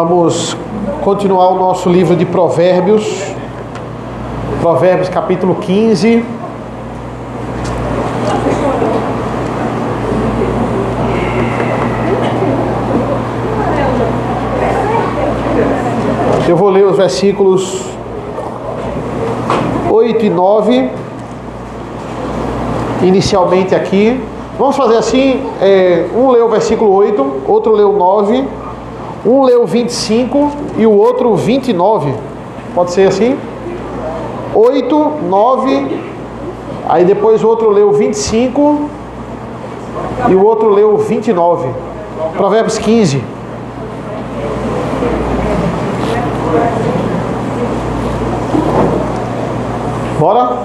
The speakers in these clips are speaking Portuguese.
Vamos continuar o nosso livro de Provérbios. Provérbios capítulo 15. Eu vou ler os versículos 8 e 9. Inicialmente aqui. Vamos fazer assim, um lê o versículo 8, outro lê o 9, um lê o 25 e o outro o 29. Pode ser assim? 8, 9, aí depois o outro lê o 25 e o outro lê o 29. Provérbios 15. Bora?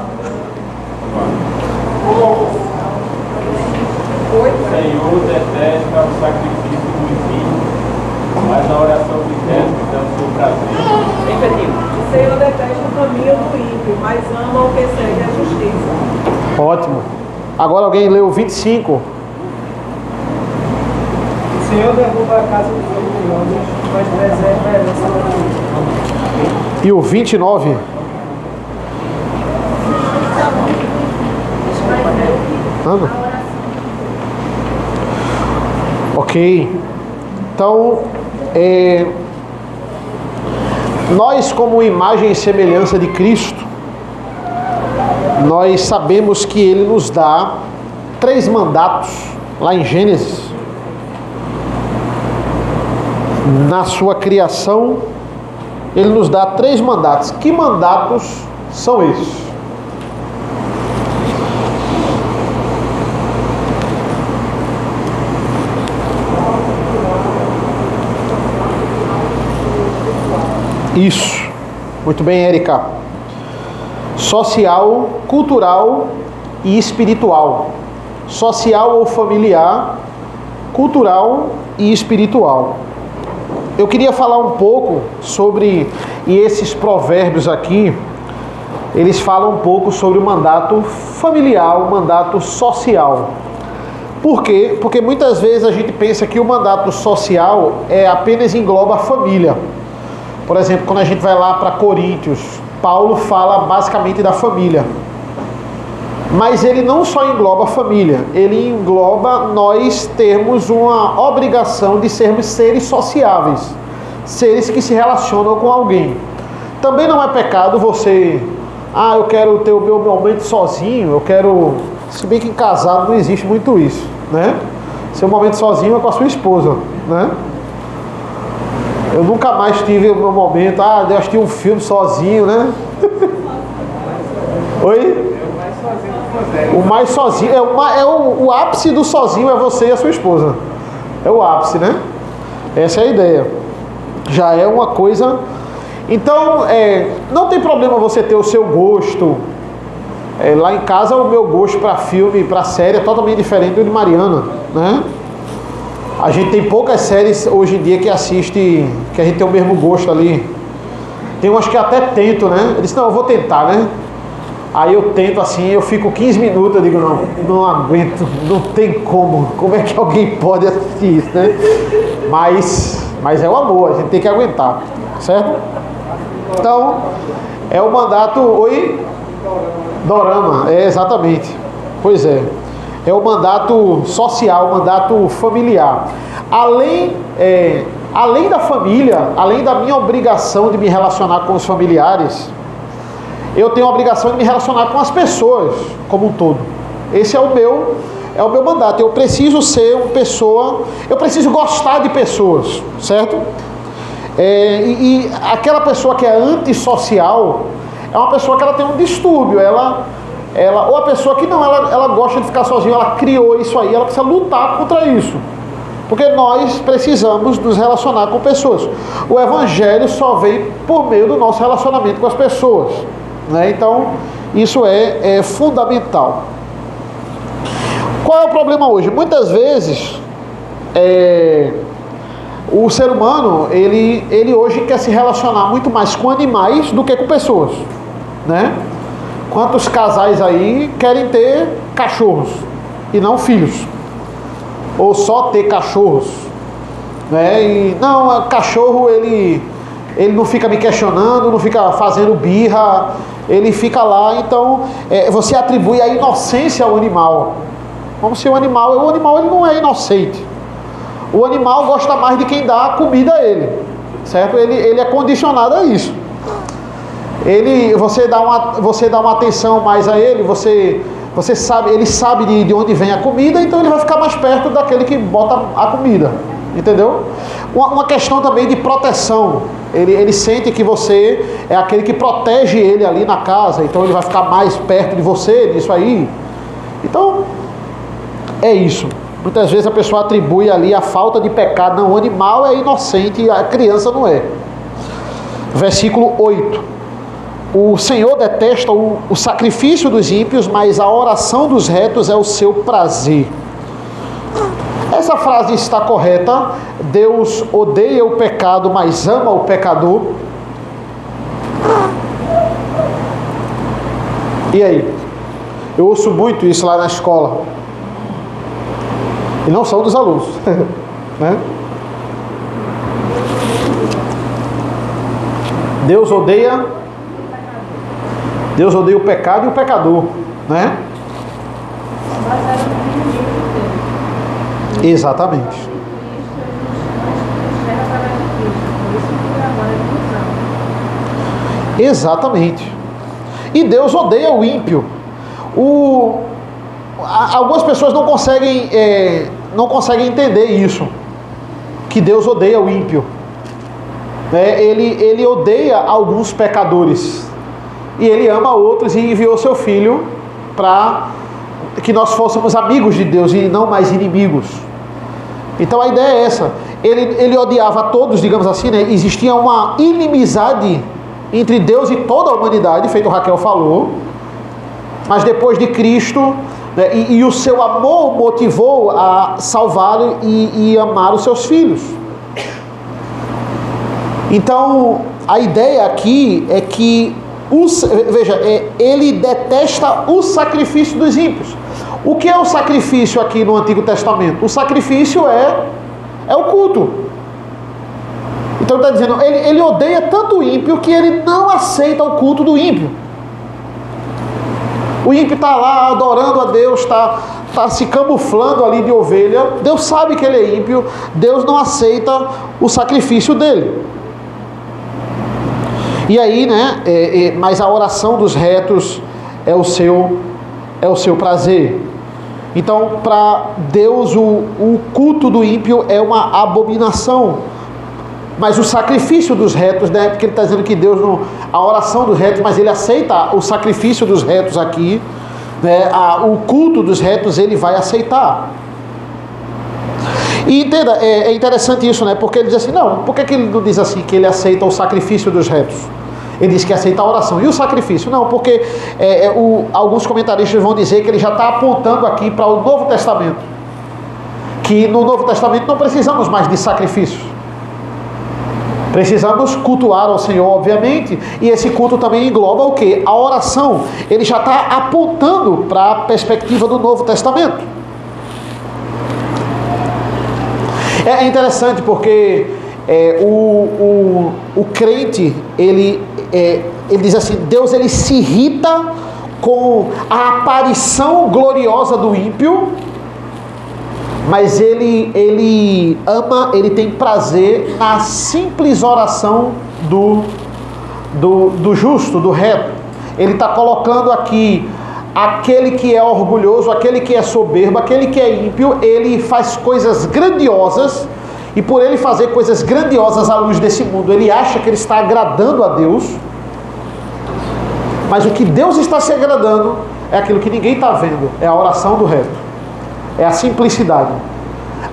O Senhor detesta o sacrifício do impio, mas a oração do reto dá o seu prazer. O Senhor detesta o caminho do ímpio, mas ama o que segue a justiça. Ótimo. Agora alguém leu o 25. O Senhor derruba a casa dos orgulhosos, mas preserva a herança da vida. E o 29. Anda. Ok. Então, nós, como imagem e semelhança de Cristo, nós sabemos que Ele nos dá 3 mandatos lá em Gênesis. Na sua criação, Ele nos dá 3 mandatos. Que mandatos são esses? Isso. Muito bem, Érica. Social, cultural e espiritual. Social ou familiar, cultural e espiritual. Eu queria falar um pouco sobre, e esses provérbios aqui, eles falam um pouco sobre o mandato familiar, o mandato social. Por quê? Porque muitas vezes a gente pensa que o mandato social apenas engloba a família. Por exemplo, quando a gente vai lá para Coríntios, Paulo fala basicamente da família. Mas ele não só engloba a família, ele engloba nós termos uma obrigação de sermos seres sociáveis, seres que se relacionam com alguém. Também não é pecado você, eu quero ter o meu momento sozinho, eu quero... Se bem que em casado não existe muito isso, né? Seu momento sozinho é com a sua esposa, né? Eu nunca mais tive o meu momento, eu assisti um filme sozinho, né? Oi? O mais sozinho, o ápice do sozinho é você e a sua esposa. É o ápice, né? Essa é a ideia. Já é uma coisa... Então, não tem problema você ter o seu gosto. Lá em casa, o meu gosto para filme, para série é totalmente diferente do de Mariana, né? A gente tem poucas séries hoje em dia que assiste, que a gente tem o mesmo gosto ali. Tem umas que até tento, né? Eu disse, não, eu vou tentar, né? Aí eu tento assim, eu fico 15 minutos, eu digo, não aguento, não tem como é que alguém pode assistir isso, né? Mas é o amor, a gente tem que aguentar, certo? Então, é o mandato, Dorama, exatamente, pois é. É o mandato social, o mandato familiar. Além da família, além da minha obrigação de me relacionar com os familiares, eu tenho a obrigação de me relacionar com as pessoas como um todo. Esse é o meu mandato. Eu preciso ser uma pessoa, eu preciso gostar de pessoas, certo? E aquela pessoa que é antissocial é uma pessoa que ela tem um distúrbio, ou a pessoa que não, ela gosta de ficar sozinha, ela criou isso aí, ela precisa lutar contra isso. Porque nós precisamos nos relacionar com pessoas. O Evangelho só vem por meio do nosso relacionamento com as pessoas, né? Então, isso é fundamental. Qual é o problema hoje? Muitas vezes, o ser humano, ele hoje quer se relacionar muito mais com animais do que com pessoas, né? Quantos casais aí querem ter cachorros e não filhos? Ou só ter cachorros? né? E não, cachorro ele não fica me questionando, não fica fazendo birra, ele fica lá. Então você atribui a inocência ao animal, como se o animal ele não é inocente. O animal gosta mais de quem dá comida a ele, certo? Ele é condicionado a isso. Você dá uma atenção mais a ele, ele sabe de onde vem a comida, então ele vai ficar mais perto daquele que bota a comida, entendeu? Uma questão também de proteção. Ele sente que você é aquele que protege ele ali na casa, então ele vai ficar mais perto de você, disso aí. Então, é isso. Muitas vezes a pessoa atribui ali a falta de pecado. Não, o animal é inocente, a criança não é. Versículo 8. O Senhor detesta o sacrifício dos ímpios, mas a oração dos retos é o seu prazer. Essa frase está correta. Deus odeia o pecado, mas ama o pecador. E aí? Eu ouço muito isso lá na escola. E não são dos alunos. Né? Deus odeia o pecado e o pecador, né? Exatamente. Exatamente. E Deus odeia o ímpio. Algumas pessoas não conseguem entender isso, que Deus odeia o ímpio. Ele odeia alguns pecadores e ele ama outros, e enviou seu filho para que nós fôssemos amigos de Deus e não mais inimigos. Então a ideia é essa. Ele odiava a todos, digamos assim, né? Existia uma inimizade entre Deus e toda a humanidade, feito Raquel falou, mas depois de Cristo, né, e o seu amor motivou a salvá-lo e amar os seus filhos. Então a ideia aqui é que ele detesta o sacrifício dos ímpios. O que é o sacrifício aqui no Antigo Testamento? O sacrifício é o culto. Então ele está dizendo, ele odeia tanto o ímpio que ele não aceita o culto do ímpio. O ímpio está lá adorando a Deus, está se camuflando ali de ovelha. Deus sabe que ele é ímpio. Deus não aceita o sacrifício dele. E aí, né? Mas a oração dos retos é o seu prazer. Então, para Deus, o culto do ímpio é uma abominação. Mas o sacrifício dos retos, né? Porque ele está dizendo que Deus não... A oração dos retos, mas ele aceita o sacrifício dos retos aqui, né? O culto dos retos ele vai aceitar. E entenda, é interessante isso, né? Porque ele diz assim, não, por que ele não diz assim que ele aceita o sacrifício dos retos? Ele diz que aceita a oração. E o sacrifício? Não, porque alguns comentaristas vão dizer que ele já está apontando aqui para o Novo Testamento. Que no Novo Testamento não precisamos mais de sacrifícios. Precisamos cultuar ao Senhor, obviamente. E esse culto também engloba o quê? A oração. Ele já está apontando para a perspectiva do Novo Testamento. É interessante porque o crente, ele diz assim, Deus ele se irrita com a aparição gloriosa do ímpio, mas ele ama, ele tem prazer na simples oração do justo, do reto. Ele está colocando aqui aquele que é orgulhoso, aquele que é soberbo, aquele que é ímpio, ele faz coisas grandiosas, e por ele fazer coisas grandiosas à luz desse mundo, ele acha que ele está agradando a Deus, mas o que Deus está se agradando é aquilo que ninguém está vendo, é a oração do reto, é a simplicidade,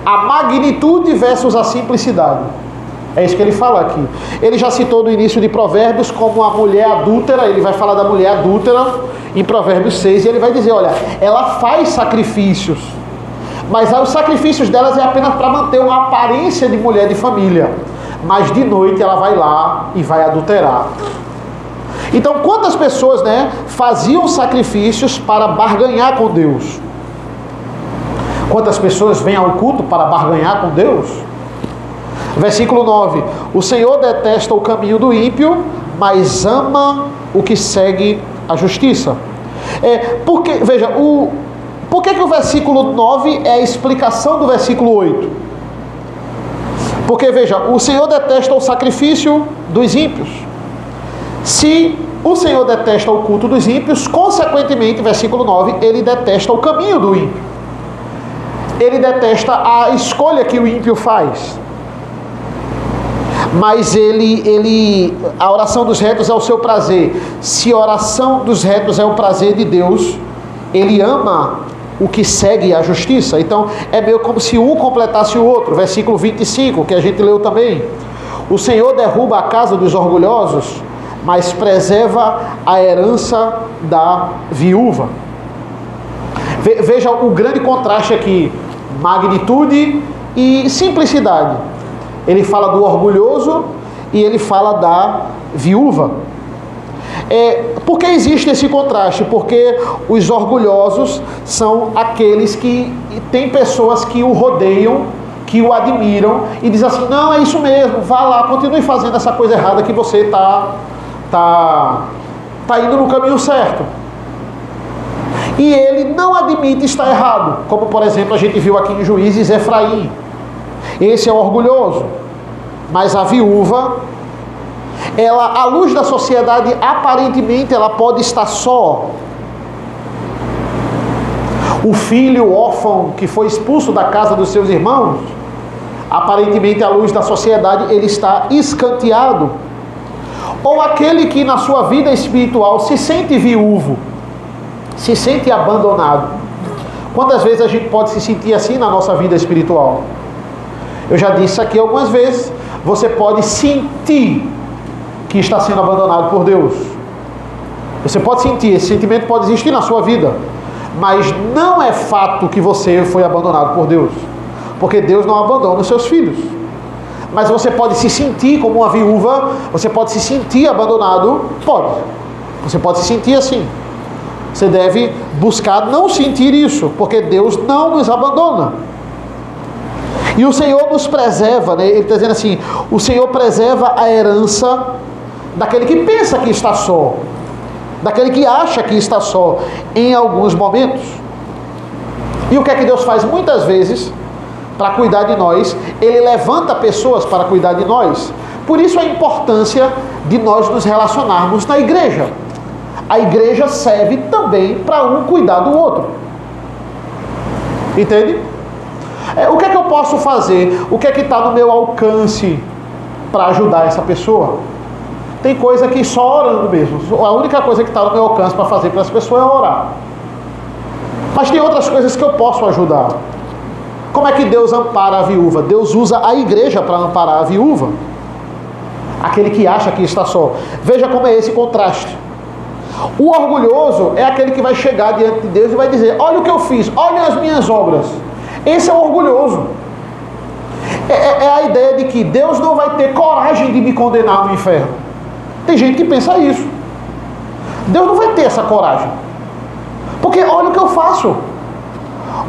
a magnitude versus a simplicidade. É isso que ele fala aqui. Ele já citou no início de Provérbios como a mulher adúltera, ele vai falar da mulher adúltera em Provérbios 6, e ele vai dizer, olha, ela faz sacrifícios, mas os sacrifícios delas é apenas para manter uma aparência de mulher de família, mas de noite ela vai lá e vai adulterar. Então quantas pessoas, né, faziam sacrifícios para barganhar com Deus? Quantas pessoas vêm ao culto para barganhar com Deus? Versículo 9. O Senhor detesta o caminho do ímpio, mas ama o que segue a justiça. Veja, por que o versículo 9 é a explicação do versículo 8? Porque, veja, o Senhor detesta o sacrifício dos ímpios. Se o Senhor detesta o culto dos ímpios, consequentemente, versículo 9, ele detesta o caminho do ímpio. Ele detesta a escolha que o ímpio faz. Mas a oração dos retos é o seu prazer. Se a oração dos retos é o prazer de Deus, ele ama o que segue a justiça. Então é meio como se um completasse o outro. Versículo 25, que a gente leu também. O Senhor derruba a casa dos orgulhosos, mas preserva a herança da viúva. Veja o grande contraste aqui: magnitude e simplicidade. Ele fala do orgulhoso e ele fala da viúva. Por que existe esse contraste? Porque os orgulhosos são aqueles que tem pessoas que o rodeiam, que o admiram e dizem assim: não, é isso mesmo, vá lá, continue fazendo essa coisa errada que você tá indo no caminho certo. E ele não admite estar errado, como por exemplo a gente viu aqui em Juízes Efraim. Esse é o orgulhoso. Mas a viúva, ela, à luz da sociedade, aparentemente ela pode estar só. O filho órfão que foi expulso da casa dos seus irmãos, aparentemente, à luz da sociedade, ele está escanteado. Ou aquele que na sua vida espiritual se sente viúvo, se sente abandonado. Quantas vezes a gente pode se sentir assim na nossa vida espiritual? Eu já disse aqui algumas vezes, você pode sentir que está sendo abandonado por Deus. Você pode sentir, esse sentimento pode existir na sua vida, mas não é fato que você foi abandonado por Deus, porque Deus não abandona os seus filhos. Mas você pode se sentir como uma viúva, você pode se sentir abandonado, pode. Você pode se sentir assim. Você deve buscar não sentir isso, porque Deus não nos abandona. E o Senhor nos preserva, né? Ele está dizendo assim: o Senhor preserva a herança daquele que pensa que está só, daquele que acha que está só em alguns momentos. E o que é que Deus faz muitas vezes para cuidar de nós? Ele levanta pessoas para cuidar de nós. Por isso a importância de nós nos relacionarmos na igreja. A igreja serve também para um cuidar do outro. Entende? O que é que eu posso fazer? O que é que está no meu alcance para ajudar essa pessoa? Tem coisa que só orando mesmo. A única coisa que está no meu alcance para fazer para essa pessoa é orar. Mas tem outras coisas que eu posso ajudar. Como é que Deus ampara a viúva? Deus usa a igreja para amparar a viúva. Aquele que acha que está só. Veja como é esse contraste. O orgulhoso é aquele que vai chegar diante de Deus e vai dizer: olha o que eu fiz, olha as minhas obras. Esse é o orgulhoso. É a ideia de que Deus não vai ter coragem de me condenar no inferno. Tem gente que pensa isso. Deus não vai ter essa coragem. Porque olha o que eu faço.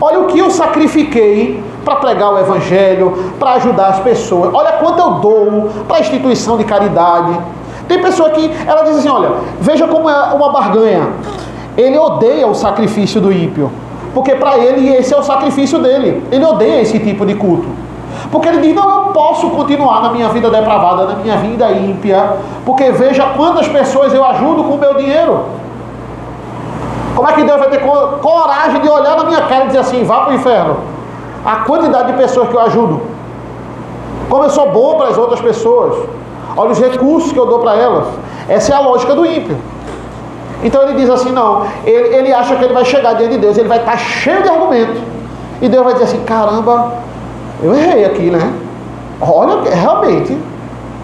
Olha o que eu sacrifiquei para pregar o evangelho, para ajudar as pessoas. Olha quanto eu dou para a instituição de caridade. Tem pessoa que ela diz assim: olha, veja como é uma barganha. Ele odeia o sacrifício do ímpio, porque para ele esse é o sacrifício dele. Ele odeia esse tipo de culto, porque ele diz: não, eu posso continuar na minha vida depravada, na minha vida ímpia, porque veja quantas pessoas eu ajudo com o meu dinheiro. Como é que Deus vai ter coragem de olhar na minha cara e dizer assim: vá para o inferno? A quantidade de pessoas que eu ajudo, como eu sou bom para as outras pessoas, olha os recursos que eu dou para elas. Essa é a lógica do ímpio. Então ele diz assim: não, ele acha que ele vai chegar diante de Deus, ele vai estar cheio de argumento, e Deus vai dizer assim: caramba, eu errei aqui, né? Olha, realmente,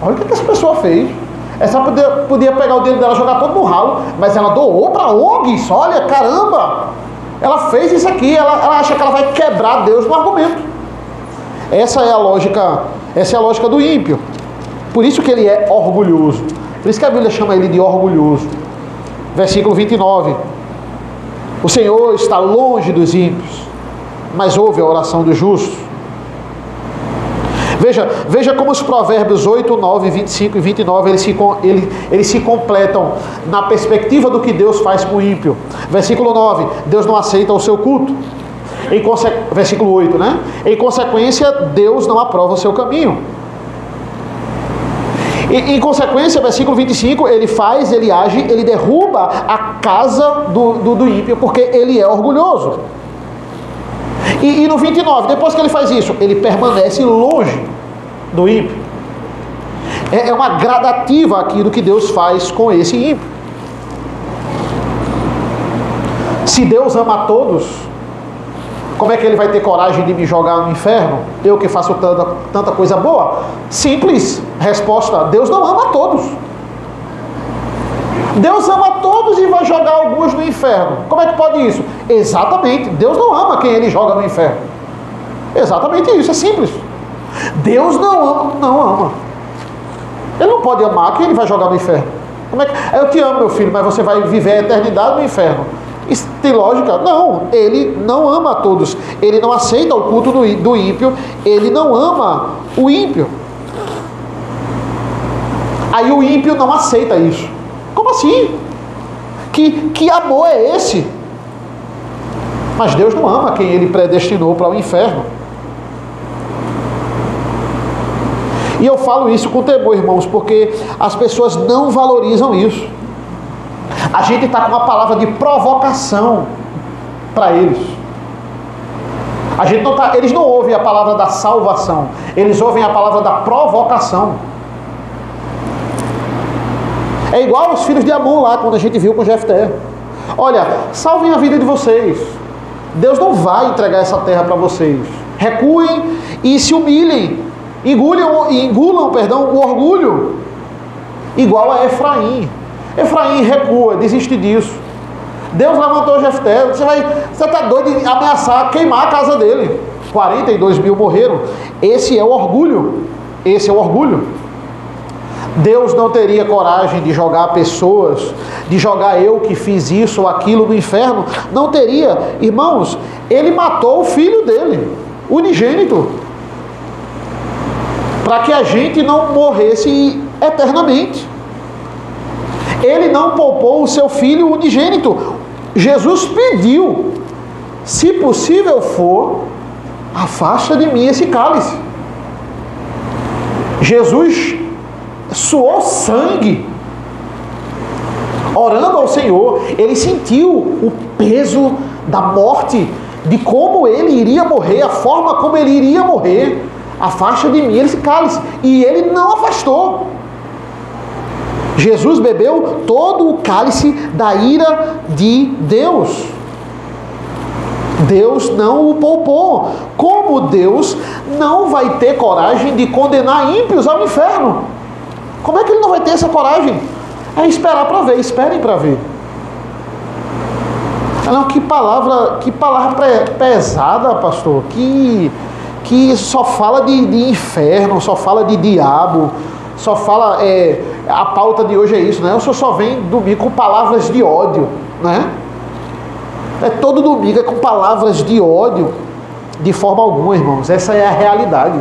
olha o que essa pessoa fez. Essa podia pegar o dinheiro dela e jogar todo no ralo, mas ela doou para ONGs. Olha, caramba, ela fez isso aqui. Ela acha que ela vai quebrar Deus no argumento. Essa é a lógica do ímpio. Por isso que ele é orgulhoso. Por isso que a Bíblia chama ele de orgulhoso. Versículo 29. O Senhor está longe dos ímpios, mas ouve a oração dos justos. Veja como os provérbios 8, 9, 25 e 29, eles se completam na perspectiva do que Deus faz com o ímpio. Versículo 9, Deus não aceita o seu culto. Versículo 8, né? Em consequência, Deus não aprova o seu caminho. Em consequência, versículo 25, ele age, ele derruba a casa do ímpio, porque ele é orgulhoso. E no 29, depois que ele faz isso, ele permanece longe do ímpio. É uma gradativa aqui do que Deus faz com esse ímpio. Se Deus ama a todos, como é que ele vai ter coragem de me jogar no inferno? Eu que faço tanta coisa boa? Simples resposta: Deus não ama a todos. Deus ama a todos e vai jogar alguns no inferno. Como é que pode isso? Exatamente, Deus não ama quem ele joga no inferno. Exatamente isso, é simples. Deus não ama. Ele não pode amar quem ele vai jogar no inferno. Eu te amo, meu filho, mas você vai viver a eternidade no inferno. Isso tem lógica? Não, ele não ama a todos. Ele não aceita o culto do ímpio. Ele não ama o ímpio. Aí o ímpio não aceita isso. Como assim? Que amor é esse? Mas Deus não ama quem ele predestinou para o inferno. E eu falo isso com temor, irmãos, porque as pessoas não valorizam isso. A gente está com uma palavra de provocação para eles. Eles não ouvem a palavra da salvação, eles ouvem a palavra da provocação. É igual os filhos de Amon lá, quando a gente viu com Jefté. Olha, salvem a vida de vocês. Deus não vai entregar essa terra para vocês. Recuem e se humilhem. Engulam o orgulho. Igual a Efraim. Efraim recua, desiste disso. Deus levantou Jefté. Você está doido de ameaçar, queimar a casa dele. 42 mil morreram. Esse é o orgulho. Esse é o orgulho. Deus não teria coragem de jogar pessoas, de jogar eu que fiz isso ou aquilo no inferno. Não teria. Irmãos, ele matou o filho dele, unigênito, para que a gente não morresse eternamente. Ele não poupou o seu filho unigênito. Jesus pediu: se possível for, afasta de mim esse cálice. Jesus suou sangue orando ao Senhor. Ele sentiu o peso da morte, de como ele iria morrer, a forma como ele iria morrer. Afasta de mim esse cálice. E ele não afastou. Jesus bebeu todo o cálice da ira de Deus. Deus não o poupou. Como Deus não vai ter coragem de condenar ímpios ao inferno? Como é que ele não vai ter essa coragem? É esperar para ver, esperem para ver. Não, que palavra pesada, pastor, que só fala de inferno, só fala de diabo, só fala, a pauta de hoje é isso, né? O senhor só vem domingo com palavras de ódio, né? Todo domingo é com palavras de ódio, de forma alguma, irmãos. Essa é a realidade.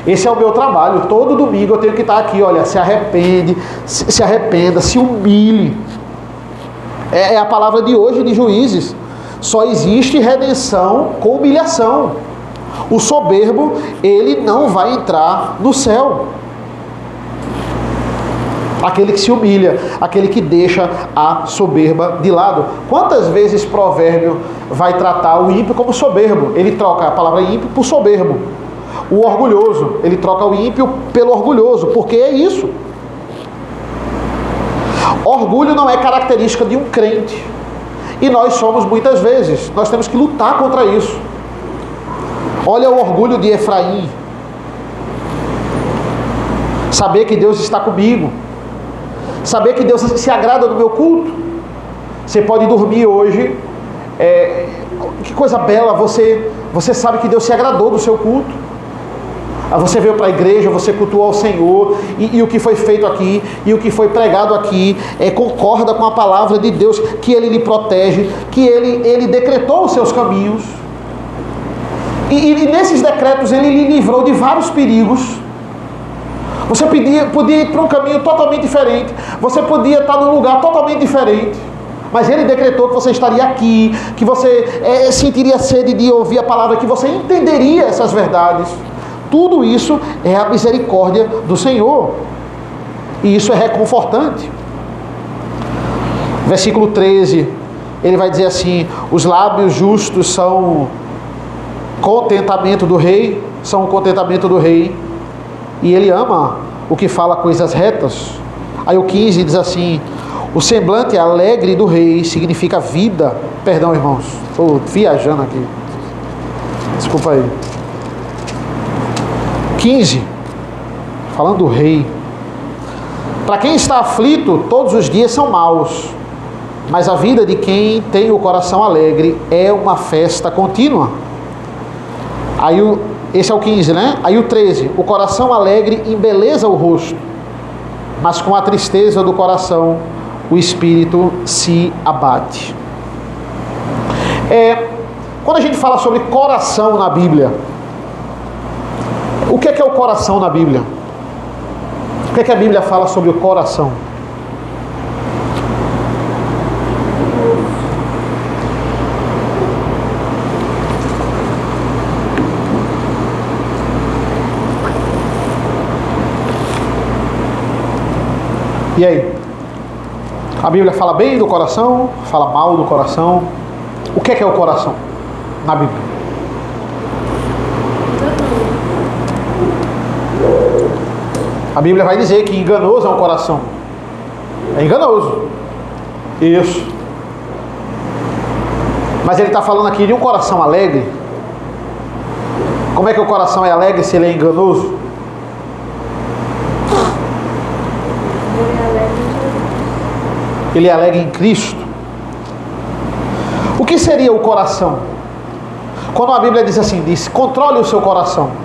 Esse é o meu trabalho. Todo domingo eu tenho que estar aqui, olha, se arrependa, se humilhe. É a palavra de hoje de Juízes. Só existe redenção com humilhação. O soberbo, ele não vai entrar no céu. Aquele que se humilha, aquele que deixa a soberba de lado. Quantas vezes Provérbio vai tratar o ímpio como soberbo? Ele troca a palavra ímpio por soberbo. O orgulhoso, ele troca o ímpio pelo orgulhoso, porque é isso. Orgulho não é característica de um crente. E nós somos muitas vezes. Nós temos que lutar contra isso. Olha o orgulho de Efraim. Saber que Deus está comigo. Saber que Deus se agrada do meu culto. Você pode dormir hoje. Que coisa bela, você sabe que Deus se agradou do seu culto. Você veio para a igreja, você cultuou ao Senhor, e o que foi feito aqui, e o que foi pregado aqui, concorda com a palavra de Deus, que Ele lhe protege, que Ele decretou os seus caminhos. E nesses decretos ele lhe livrou de vários perigos. Você podia ir para um caminho totalmente diferente. Você podia estar num lugar totalmente diferente. Mas ele decretou que você estaria aqui, que você sentiria sede de ouvir a palavra, que você entenderia essas verdades. Tudo isso é a misericórdia do Senhor. E isso é reconfortante. Versículo 13, ele vai dizer assim: os lábios justos são contentamento do rei, são o contentamento do rei, e ele ama o que fala coisas retas. Aí o 15 diz assim: o semblante alegre do rei significa vida. Perdão, irmãos, estou viajando aqui, desculpa aí. 15, falando do rei. Para quem está aflito, todos os dias são maus, mas a vida de quem tem o coração alegre é uma festa contínua. Aí esse é o 15, né? Aí o 13, o coração alegre embeleza o rosto, mas com a tristeza do coração o espírito se abate. Quando a gente fala sobre coração na Bíblia, o que é o coração na Bíblia? O que a Bíblia fala sobre o coração? E aí? A Bíblia fala bem do coração? Fala mal do coração? O que é o coração na Bíblia? A Bíblia vai dizer que enganoso é um coração. É enganoso. Isso. Mas ele está falando aqui de um coração alegre. Como é que o coração é alegre se ele é enganoso? Ele é alegre em Cristo. O que seria o coração? Quando a Bíblia diz assim, diz: controle o seu coração.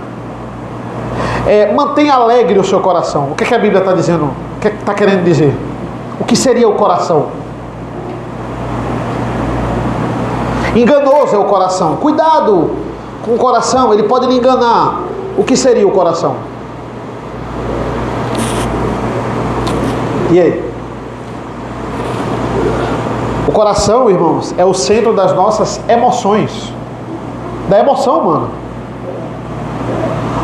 Mantenha alegre o seu coração. O que a Bíblia está dizendo? O que está querendo dizer? O que seria o coração? Enganoso é o coração. Cuidado com o coração, ele pode lhe enganar. O que seria o coração? E aí? O coração, irmãos, é o centro das nossas emoções. Da emoção humana.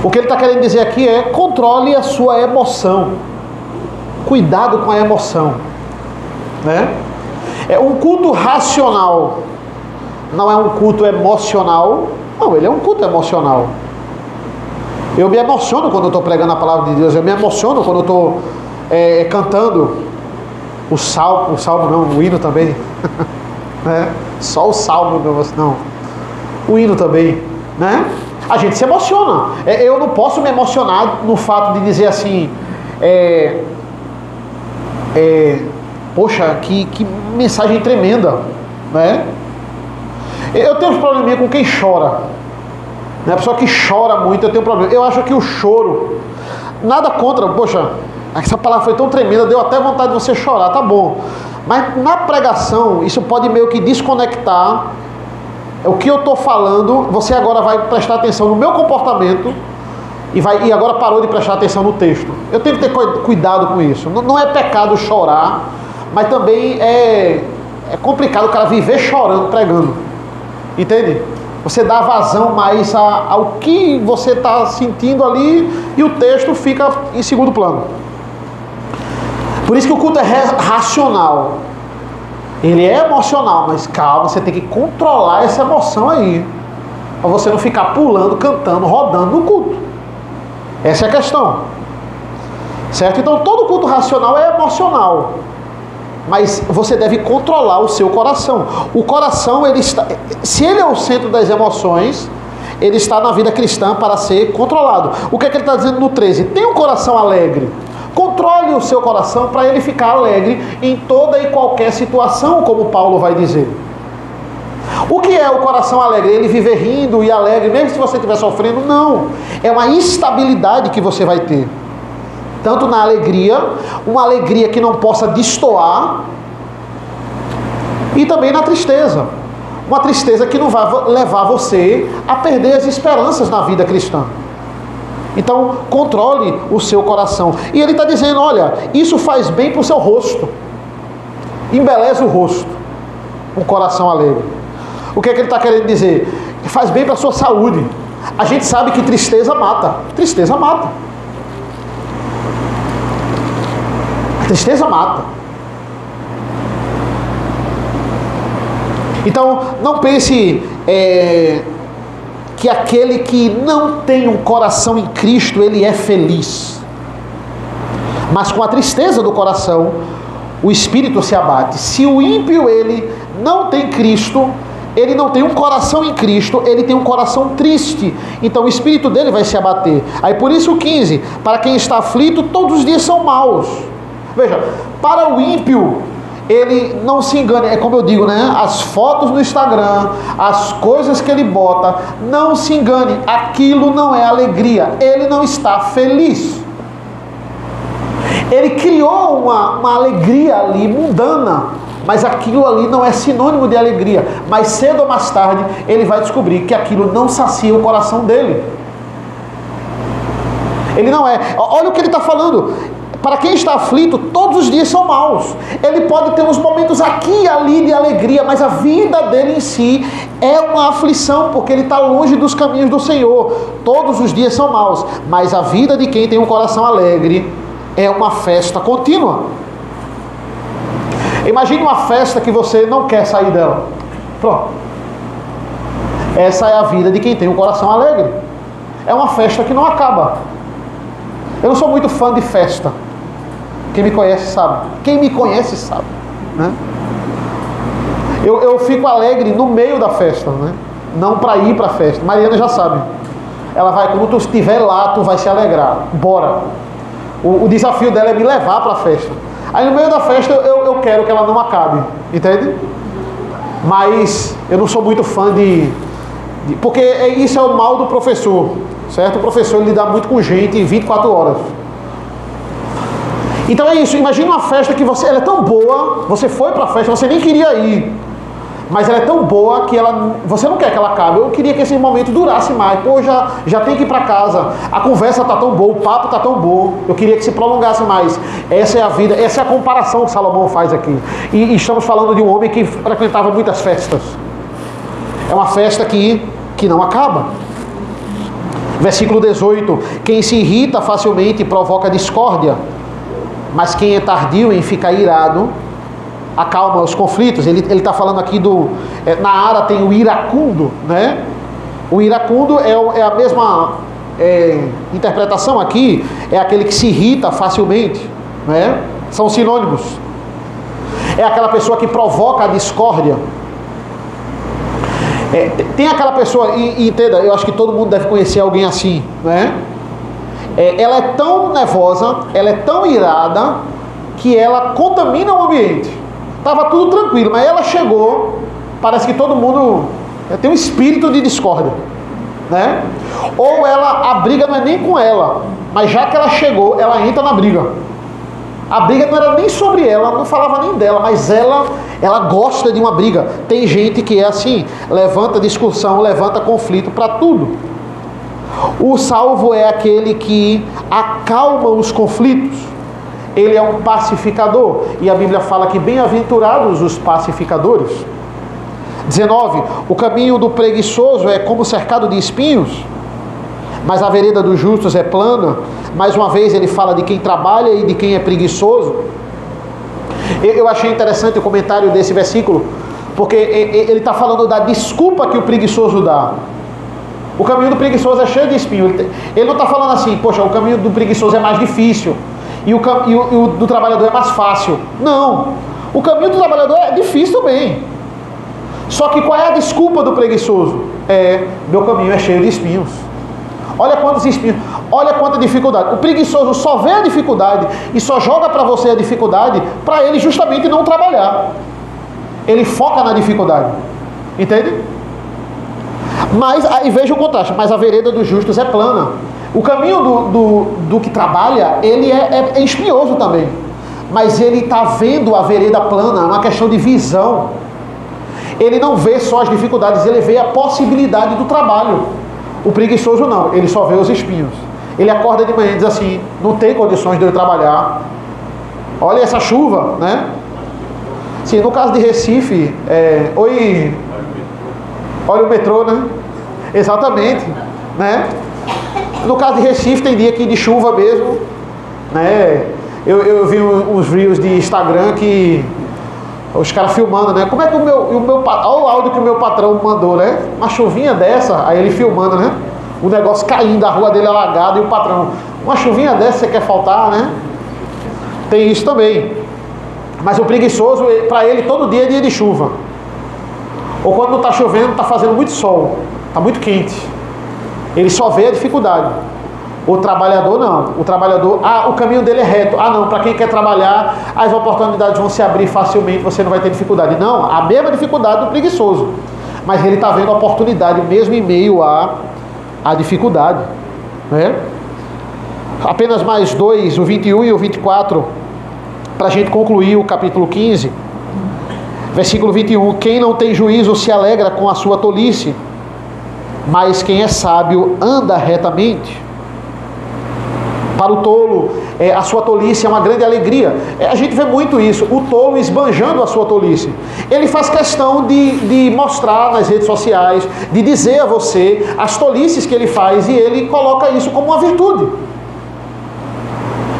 O que ele está querendo dizer aqui é: controle a sua emoção. Cuidado com a emoção. Né? É um culto racional. Não é um culto emocional. Não, ele é um culto emocional. Eu me emociono quando eu estou pregando a palavra de Deus. Eu me emociono quando eu estou cantando o salmo não, o hino também. Né? Só o salmo não. O hino também, né? A gente se emociona. Eu não posso me emocionar no fato de dizer assim, poxa, que mensagem tremenda, né? Eu tenho um probleminha com quem chora, né? A pessoa que chora muito, eu tenho um problema. Eu acho que o choro, nada contra, poxa, essa palavra foi tão tremenda, deu até vontade de você chorar, tá bom. Mas na pregação, isso pode meio que desconectar o que eu estou falando. Você agora vai prestar atenção no meu comportamento e agora parou de prestar atenção no texto. Eu tenho que ter cuidado com isso. Não é pecado chorar, mas também é complicado o cara viver chorando, pregando. Entende? Você dá vazão mais ao que você está sentindo ali e o texto fica em segundo plano. Por isso que o culto é racional. Ele é emocional, mas calma, você tem que controlar essa emoção aí. Para você não ficar pulando, cantando, rodando no culto. Essa é a questão. Certo? Então todo culto racional é emocional. Mas você deve controlar o seu coração. O coração, se ele é o centro das emoções, ele está na vida cristã para ser controlado. O que é que ele está dizendo no 13? Tem um coração alegre. Controle o seu coração para ele ficar alegre em toda e qualquer situação, como Paulo vai dizer. O que é o coração alegre? Ele viver rindo e alegre, mesmo se você estiver sofrendo? Não. É uma estabilidade que você vai ter. Tanto na alegria, uma alegria que não possa destoar, e também na tristeza. Uma tristeza que não vai levar você a perder as esperanças na vida cristã. Então, controle o seu coração. E ele está dizendo, olha, isso faz bem para o seu rosto. Embeleza o rosto. Um coração alegre. O que é que ele está querendo dizer? Faz bem para a sua saúde. A gente sabe que tristeza mata. Tristeza mata. A tristeza mata. Então, não pense que aquele que não tem um coração em Cristo, ele é feliz. Mas com a tristeza do coração, o espírito se abate. Se o ímpio, ele não tem Cristo, ele não tem um coração em Cristo, ele tem um coração triste. Então o espírito dele vai se abater. Aí por isso o 15, para quem está aflito, todos os dias são maus. Veja, para o ímpio, ele não se engane, é como eu digo, né? As fotos no Instagram, as coisas que ele bota, não se engane, aquilo não é alegria, ele não está feliz. Ele criou uma alegria ali mundana, mas aquilo ali não é sinônimo de alegria. Mais cedo ou mais tarde, ele vai descobrir que aquilo não sacia o coração dele. Ele não é. Olha o que ele está falando. Para quem está aflito, todos os dias são maus. Ele pode ter uns momentos aqui e ali de alegria, mas a vida dele em si é uma aflição, porque ele está longe dos caminhos do Senhor. Todos os dias são maus, mas a vida de quem tem um coração alegre é uma festa contínua. Imagine uma festa que você não quer sair dela. Pronto. Essa é a vida de quem tem um coração alegre. É uma festa que não acaba. Eu não sou muito fã de festa. Quem me conhece sabe. Quem me conhece sabe, né? Eu fico alegre no meio da festa, né? Não para ir para a festa. Mariana já sabe. Ela vai, quando tu estiver lá, tu vai se alegrar. Bora. O desafio dela é me levar para a festa. Aí no meio da festa eu quero que ela não acabe. Entende? Mas eu não sou muito fã porque isso é o mal do professor. Certo? O professor ele lida muito com gente 24 horas. Então é isso, imagina uma festa que ela é tão boa, você foi para a festa, você nem queria ir, mas ela é tão boa que você não quer que ela acabe. Eu queria que esse momento durasse mais. Pô, já tem que ir para casa, a conversa está tão boa, o papo está tão bom, eu queria que se prolongasse mais. Essa é a vida, essa é a comparação que Salomão faz aqui. E estamos falando de um homem que frequentava muitas festas. É uma festa que não acaba. Versículo 18, quem se irrita facilmente provoca discórdia, mas quem é tardio em ficar irado, acalma os conflitos. Ele está falando aqui na Ara tem o iracundo, né? O iracundo é a mesma interpretação aqui, é aquele que se irrita facilmente, né? São sinônimos. É aquela pessoa que provoca a discórdia. Tem aquela pessoa, e entenda, eu acho que todo mundo deve conhecer alguém assim, né? Ela é tão nervosa, ela é tão irada, que ela contamina o ambiente. Estava tudo tranquilo, mas ela chegou, parece que todo mundo tem um espírito de discórdia, né? Ou a briga não é nem com ela, mas já que ela chegou, ela entra na briga. A briga não era nem sobre ela, não falava nem dela, mas ela gosta de uma briga. Tem gente que é assim, levanta discussão, levanta conflito para tudo. O salvo é aquele que acalma os conflitos. Ele é um pacificador. E a Bíblia fala que bem-aventurados os pacificadores. 19. O caminho do preguiçoso é como cercado de espinhos, mas a vereda dos justos é plana. Mais uma vez ele fala de quem trabalha e de quem é preguiçoso. Eu achei interessante o comentário desse versículo, porque ele está falando da desculpa que o preguiçoso dá. O caminho do preguiçoso é cheio de espinho. Ele não está falando assim, poxa, o caminho do preguiçoso é mais difícil e o do trabalhador é mais fácil. Não. O caminho do trabalhador é difícil também. Só que qual é a desculpa do preguiçoso? Meu caminho é cheio de espinhos. Olha quantos espinhos, olha quanta dificuldade. O preguiçoso só vê a dificuldade e só joga para você a dificuldade para ele justamente não trabalhar. Ele foca na dificuldade. Entende? Mas, aí veja o contraste, mas a vereda dos justos é plana. O caminho do que trabalha, ele é espinhoso também. Mas ele está vendo a vereda plana, é uma questão de visão. ele não vê só as dificuldades, ele vê a possibilidade do trabalho. O preguiçoso não, ele só vê os espinhos. Ele acorda de manhã e diz assim, não tem condições de eu trabalhar. Olha essa chuva, né? Sim, no caso de Recife, olha o metrô, né? Exatamente, né? No caso de Recife, tem dia aqui de chuva mesmo, né? Eu vi uns reels de Instagram que os caras filmando, né? Como é que olha o áudio que o meu patrão mandou, né? Uma chuvinha dessa, aí ele filmando, né? O negócio caindo, a rua dele alagada e o patrão, uma chuvinha dessa você quer faltar, né? Tem isso também. Mas o preguiçoso, para ele, todo dia é dia de chuva. Ou quando não está chovendo, está fazendo muito sol, está muito quente. Ele só vê a dificuldade. O trabalhador não. O trabalhador, o caminho dele é reto. Não, para quem quer trabalhar, as oportunidades vão se abrir facilmente, você não vai ter dificuldade. Não, a mesma dificuldade do preguiçoso. Mas ele está vendo a oportunidade mesmo em meio à dificuldade. Né? Apenas mais dois, o 21 e o 24, para a gente concluir o capítulo 15. Versículo 21. Quem não tem juízo se alegra com a sua tolice, mas quem é sábio anda retamente. Para o tolo, a sua tolice é uma grande alegria. A gente vê muito isso, o tolo esbanjando a sua tolice. Ele faz questão de mostrar nas redes sociais, de dizer a você as tolices que ele faz, e ele coloca isso como uma virtude.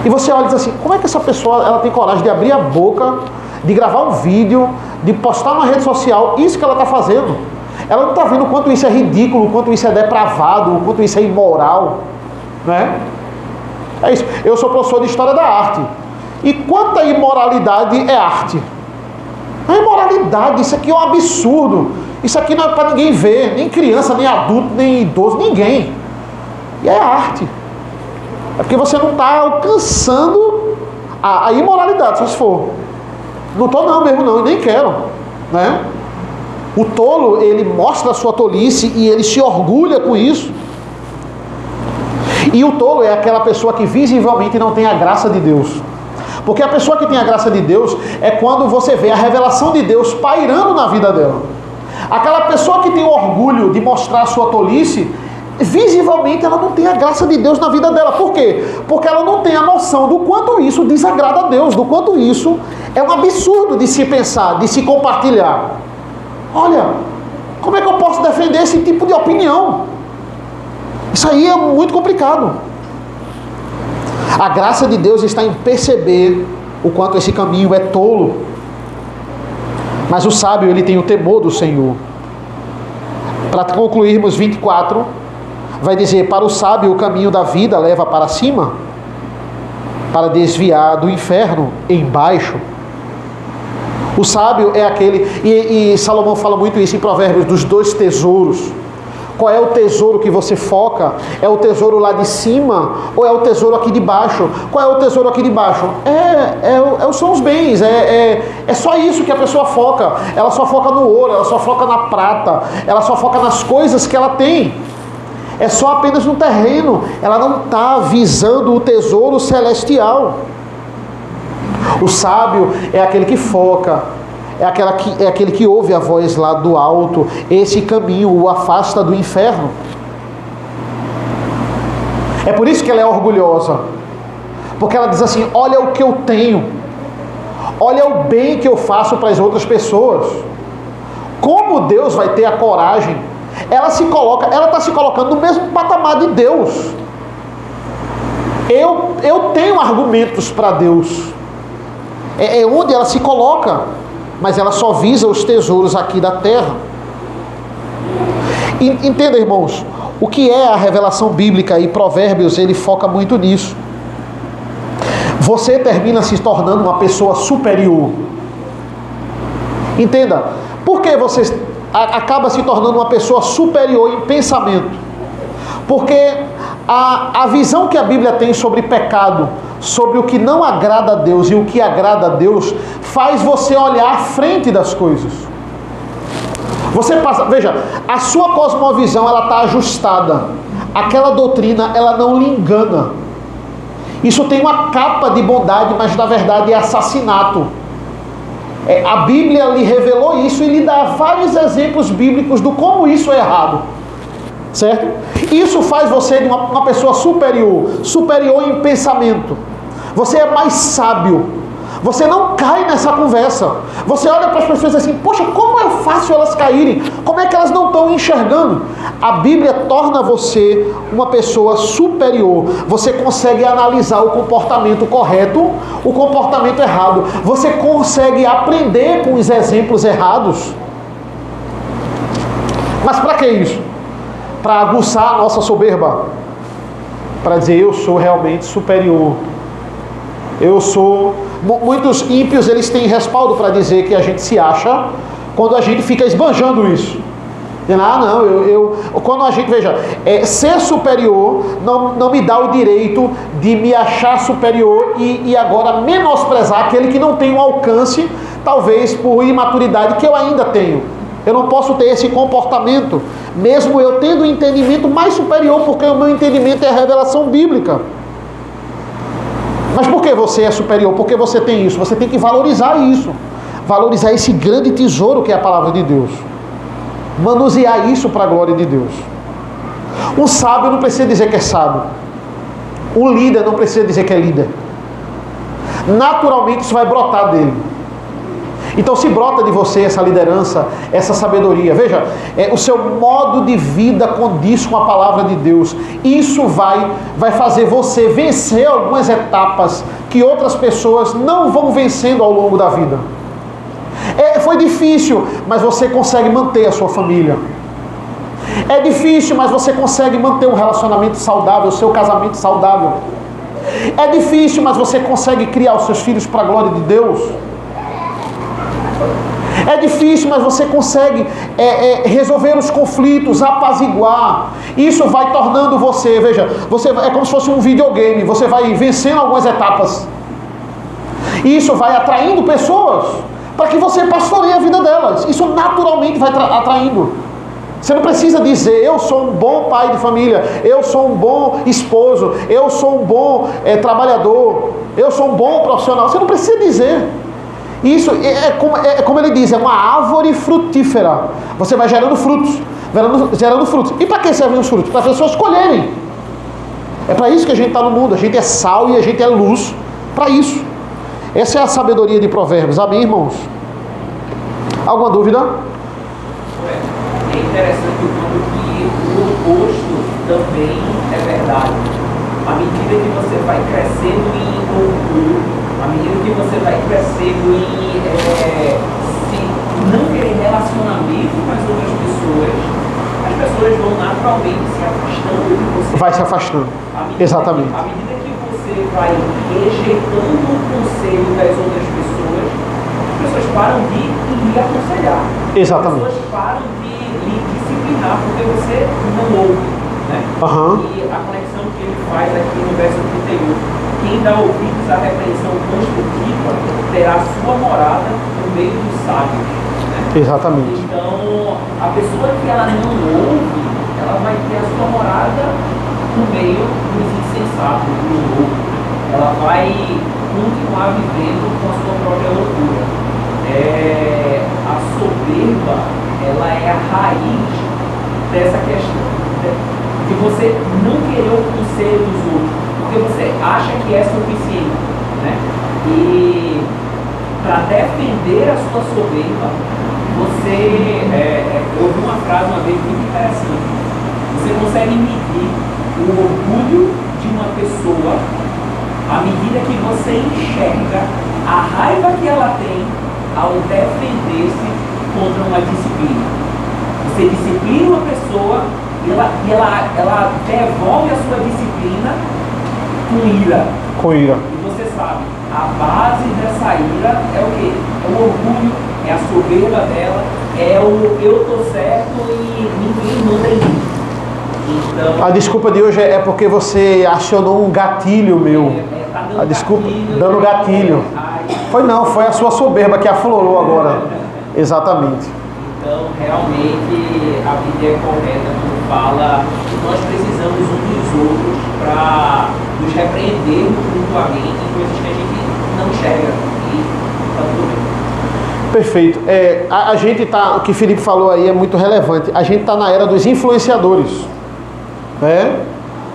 E você olha e diz assim, como é que essa pessoa ela tem coragem de abrir a boca, de gravar um vídeo, de postar na rede social, isso que ela está fazendo? Ela não está vendo o quanto isso é ridículo, o quanto isso é depravado, o quanto isso é imoral, né? É isso. Eu sou professor de História da Arte. E quanta imoralidade é arte? A imoralidade, isso aqui é um absurdo. Isso aqui não é para ninguém ver, nem criança, nem adulto, nem idoso, ninguém. E é arte. É porque você não está alcançando a imoralidade, se for. Não estou não mesmo não, e nem quero, né? O tolo, ele mostra a sua tolice e ele se orgulha com isso. E o tolo é aquela pessoa que visivelmente não tem a graça de Deus. Porque a pessoa que tem a graça de Deus é quando você vê a revelação de Deus pairando na vida dela. Aquela pessoa que tem o orgulho de mostrar a sua tolice, visivelmente ela não tem a graça de Deus na vida dela. Por quê? Porque ela não tem a noção do quanto isso desagrada a Deus, do quanto isso é um absurdo de se pensar, de se compartilhar. Olha, como é que eu posso defender esse tipo de opinião? Isso aí é muito complicado. A graça de Deus está em perceber o quanto esse caminho é tolo. Mas o sábio, ele tem o temor do Senhor. Para concluirmos 24, vai dizer, para o sábio o caminho da vida leva para cima, para desviar do inferno embaixo. O sábio é aquele, e Salomão fala muito isso em Provérbios, dos dois tesouros. Qual é o tesouro que você foca? É o tesouro lá de cima ou é o tesouro aqui de baixo? Qual é o tesouro aqui de baixo? São os bens, é só isso que a pessoa foca. Ela só foca no ouro, ela só foca na prata, ela só foca nas coisas que ela tem. É só apenas no terreno, ela não está visando o tesouro celestial. O sábio é aquele que foca, é aquele que ouve a voz lá do alto. Esse caminho o afasta do inferno. É por isso que ela é orgulhosa, porque ela diz assim, olha o que eu tenho, olha o bem que eu faço para as outras pessoas. Como Deus vai ter a coragem? Ela está se colocando no mesmo patamar de Deus. Eu tenho argumentos para Deus. É onde ela se coloca, mas ela só visa os tesouros aqui da terra. Entenda, irmãos, o que é a revelação bíblica, e Provérbios, ele foca muito nisso. Você termina se tornando uma pessoa superior. Entenda, por que você acaba se tornando uma pessoa superior em pensamento? Porque a visão que a Bíblia tem sobre pecado, sobre o que não agrada a Deus e o que agrada a Deus, faz você olhar à frente das coisas. Você passa, veja, a sua cosmovisão, ela está ajustada. Aquela doutrina, ela não lhe engana. Isso tem uma capa de bondade, mas na verdade é assassinato. A Bíblia lhe revelou isso e lhe dá vários exemplos bíblicos do como isso é errado. Certo? Isso faz você de uma pessoa superior em pensamento. Você é mais sábio. Você não cai nessa conversa. Você olha para as pessoas assim, poxa, como é fácil elas caírem? Como é que elas não estão enxergando? A Bíblia torna você uma pessoa superior. Você consegue analisar o comportamento correto, o comportamento errado. Você consegue aprender com os exemplos errados. Mas para que isso? Para aguçar a nossa soberba. Para dizer, eu sou realmente superior. Eu sou... Muitos ímpios, eles têm respaldo para dizer que a gente se acha quando a gente fica esbanjando isso. Quando a gente, veja, ser superior não me dá o direito de me achar superior e agora menosprezar aquele que não tem um alcance, talvez por imaturidade que eu ainda tenho. Eu não posso ter esse comportamento, mesmo eu tendo um entendimento mais superior, porque o meu entendimento é a revelação bíblica. Mas por que você é superior? Porque você tem isso. Você tem que valorizar isso. Valorizar esse grande tesouro que é a palavra de Deus. Manusear isso para a glória de Deus. Um sábio não precisa dizer que é sábio. Um líder não precisa dizer que é líder. Naturalmente isso vai brotar dele. Então se brota de você essa liderança, essa sabedoria, veja, o seu modo de vida condiz com a palavra de Deus. Isso vai fazer você vencer algumas etapas que outras pessoas não vão vencendo ao longo da vida. Foi difícil, mas você consegue manter a sua família. É difícil, mas você consegue manter um relacionamento saudável, o seu casamento saudável. É difícil, mas você consegue criar os seus filhos para a glória de Deus. É difícil, mas você consegue resolver os conflitos, apaziguar. Isso vai tornando você, veja, é como se fosse um videogame. Você vai vencendo algumas etapas. Isso vai atraindo pessoas para que você pastoreie a vida delas. Isso naturalmente vai atraindo. Você não precisa dizer, eu sou um bom pai de família, eu sou um bom esposo, eu sou um bom trabalhador, eu sou um bom profissional. Você não precisa dizer. Isso como ele diz, é uma árvore frutífera. Você vai gerando frutos, gerando frutos. E para que servem os frutos? Para as pessoas colherem. É para isso que a gente está no mundo. A gente é sal e a gente é luz. Para isso. Essa é a sabedoria de Provérbios. Amém, irmãos? Alguma dúvida? É interessante o quanto que o oposto também é verdade. À medida que você vai crescendo em orgulho, à medida que você vai crescendo em não querer relacionamento com as outras pessoas, as pessoas vão naturalmente se afastando de você. Vai se afastando. Exatamente. À medida que você vai rejeitando o conselho das outras pessoas, as pessoas param de lhe aconselhar. Exatamente. As pessoas param de lhe disciplinar porque você não ouve. Né? E a conexão que ele faz aqui no verso 31. Quem dá ouvidos à repreensão construtiva terá sua morada no meio dos sábios. Né? Exatamente. Então, a pessoa que ela não ouve, ela vai ter a sua morada no meio dos insensatos, do louco. Ela vai continuar vivendo com a sua própria loucura. A soberba, ela é a raiz dessa questão. De você não querer o conselho dos outros, porque você acha que é suficiente, né? E para defender a sua soberba, eu ouvi uma frase uma vez muito interessante. Você consegue medir o orgulho de uma pessoa à medida que você enxerga a raiva que ela tem ao defender-se contra uma disciplina. Você disciplina uma pessoa e ela devolve a sua disciplina com ira. Com ira. E você sabe, a base dessa ira é o quê? É o orgulho, é a soberba dela, é o eu tô certo e ninguém manda em mim. Então, a desculpa de hoje é porque você acionou um gatilho meu. Tá dando a desculpa, gatilho, dando gatilho. Foi a sua soberba que aflorou agora. Exatamente. Então, realmente, a Bíblia é correta quando fala que nós precisamos uns dos outros para nos repreendermos mutuamente em coisas que a gente não enxerga. E tá tudo bem. Perfeito. A gente tá, o que o Felipe falou aí é muito relevante. A gente está na era dos influenciadores. Né?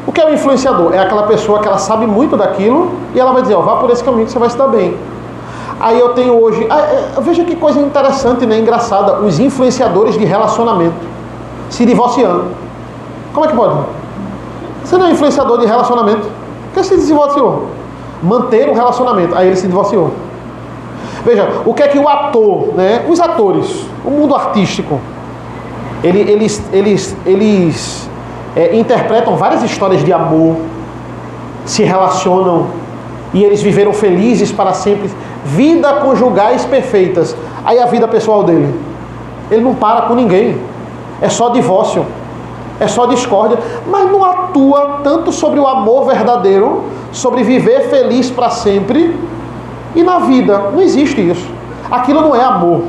O que é um influenciador? É aquela pessoa que ela sabe muito daquilo e ela vai dizer, ó, vá por esse caminho que você vai se dar bem. Aí eu tenho hoje... veja que coisa interessante, né? Engraçada. Os influenciadores de relacionamento se divorciando. Como é que pode? Você não é influenciador de relacionamento. Por que você se divorciou? Manter um relacionamento. Aí ele se divorciou. Veja, o que é que o ator, né? Os atores, o mundo artístico, eles interpretam várias histórias de amor, se relacionam e eles viveram felizes para sempre, vida conjugais perfeitas. Aí a vida pessoal dele, ele não para com ninguém, é só divórcio, é só discórdia, mas não atua tanto sobre o amor verdadeiro, sobre viver feliz para sempre. E na vida, não existe isso. Aquilo não é amor.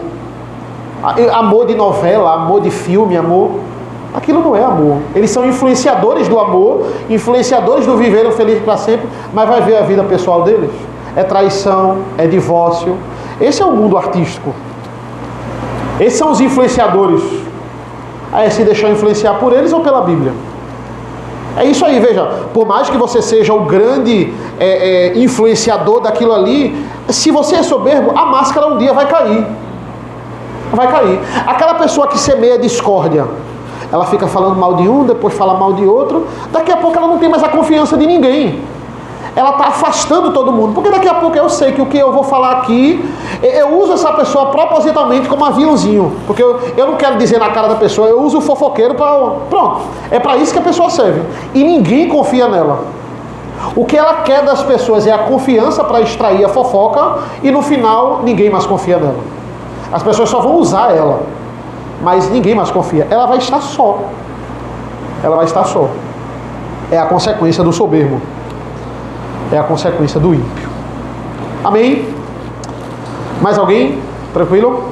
Amor de novela, amor de filme, amor. Aquilo não é amor. Eles são influenciadores do amor, influenciadores do viver feliz para sempre, mas vai ver a vida pessoal deles. É traição, é divórcio. Esse é o mundo artístico. Esses são os influenciadores. Aí se deixar influenciar por eles ou pela Bíblia. É isso aí, veja, por mais que você seja o grande influenciador daquilo ali, se você é soberbo, a máscara um dia vai cair. Vai cair. Aquela pessoa que semeia discórdia, ela fica falando mal de um, depois fala mal de outro, daqui a pouco ela não tem mais a confiança de ninguém. Ela está afastando todo mundo, porque daqui a pouco eu sei que o que eu vou falar aqui, eu uso essa pessoa propositalmente como aviãozinho, porque eu não quero dizer na cara da pessoa, eu uso o fofoqueiro para... Pronto, é para isso que a pessoa serve. E ninguém confia nela. O que ela quer das pessoas é a confiança para extrair a fofoca, e no final ninguém mais confia nela. As pessoas só vão usar ela, mas ninguém mais confia. Ela vai estar só. Ela vai estar só. É a consequência do soberbo. É a consequência do ímpio. Amém? Mais alguém? Tranquilo?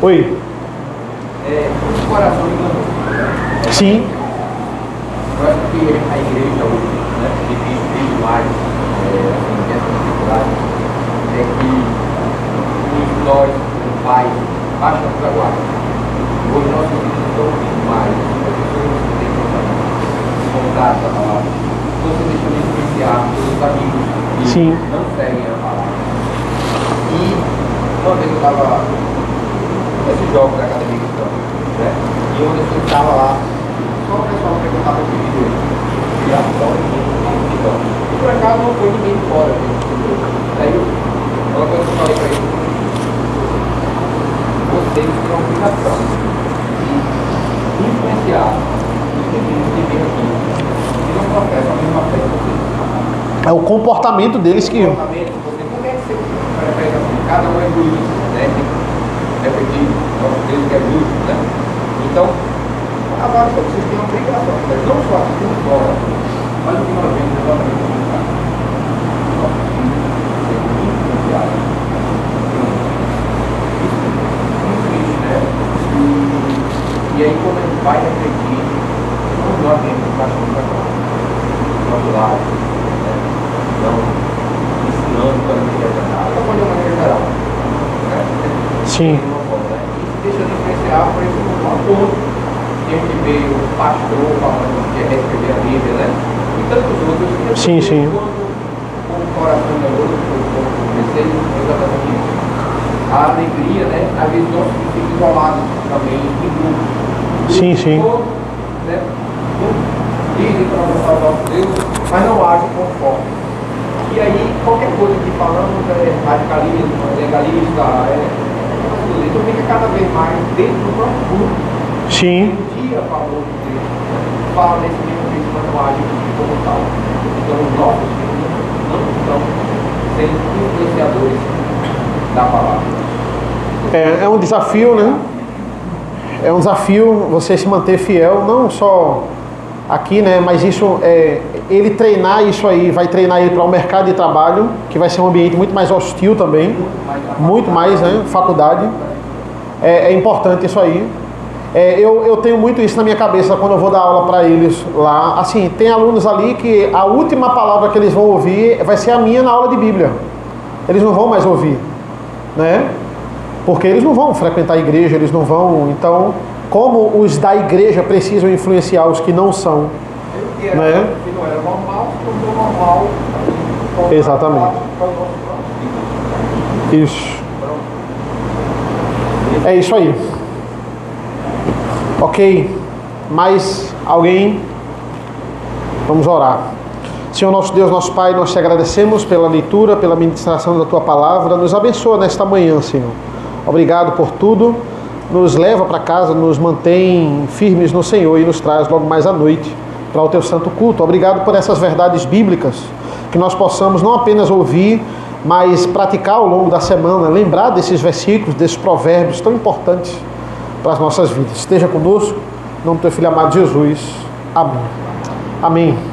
Oi. O coração enganoso. Sim. Eu acho que a igreja hoje, né, que vive mais essa dificuldade, é que nós, como pais, baixamos a guarda. Hoje nós estamos ouvindo mais, as pessoas não têm contato a palavra. Você deixa de influenciar pelos amigos que Sim. não seguem a palavra. E uma vez eu estava nesses jogos da academia cristã, né? E onde eu estava lá, só o pessoal perguntava de vídeo de ação e por acaso não foi ninguém de fora. Daí uma coisa que eu falei para ele, vocês têm a obrigação de influenciar os meninos que vêm aqui. Não professa a mesma fé que você. É o comportamento deles que... Como é que você prefere assim? Cada um é juiz, né? Repetir, nosso Deus que é justo, né? Então, agora vocês têm a obrigação, não só aqui como fora, mas o que nós vemos exatamente no mercado. Nós temos que ser influenciados. Isso é muito triste, né? E aí, quando a gente vai refletir, nós temos bastante agora. Nosso lado, né? Então, ensinando para a igreja geral. Então, de uma maneira geral, né? Sim. Isso deixa de influenciar por esse ator que a gente vê o pastor falando que é escrever a Bíblia, né? E tantos outros que Sim, sim. com o coração generoso, com o desejo, exatamente isso. A alegria, né? Às vezes nós ficamos isolados também em grupos. Sim, sim. Né? Dizem para mostrar o nosso Deus, mas não agem conforme. E aí, qualquer coisa que falamos é radicalismo, é legalista, então fica cada vez mais dentro do nosso grupo. Sim. Um dia falou de Deus, fala desse mesmo jeito, mas não age como tal. Então, os nossos filhos não estão sendo influenciadores da palavra. É um desafio, né? É um desafio você se manter fiel, não só aqui, né? Mas isso ele treinar isso aí, vai treinar ele para o mercado de trabalho, que vai ser um ambiente muito mais hostil também, muito mais, né? Faculdade. É importante isso aí. Eu tenho muito isso na minha cabeça quando eu vou dar aula para eles lá. Assim, tem alunos ali que a última palavra que eles vão ouvir vai ser a minha na aula de Bíblia. Eles não vão mais ouvir, né? Porque eles não vão frequentar a igreja, eles não vão. Então, como os da igreja precisam influenciar os que não são, Que era, né? que não era normal, se tornou normal. Exatamente. Isso. É isso aí. Ok. Mais alguém? Vamos orar. Senhor nosso Deus, nosso Pai, nós te agradecemos pela leitura, pela ministração da Tua Palavra. Nos abençoa nesta manhã, Senhor. Obrigado por tudo. Nos leva para casa, nos mantém firmes no Senhor e nos traz logo mais à noite para o Teu santo culto. Obrigado por essas verdades bíblicas, que nós possamos não apenas ouvir, mas praticar ao longo da semana, lembrar desses versículos, desses provérbios tão importantes para as nossas vidas. Esteja conosco, em nome do Teu Filho amado Jesus. Amém. Amém.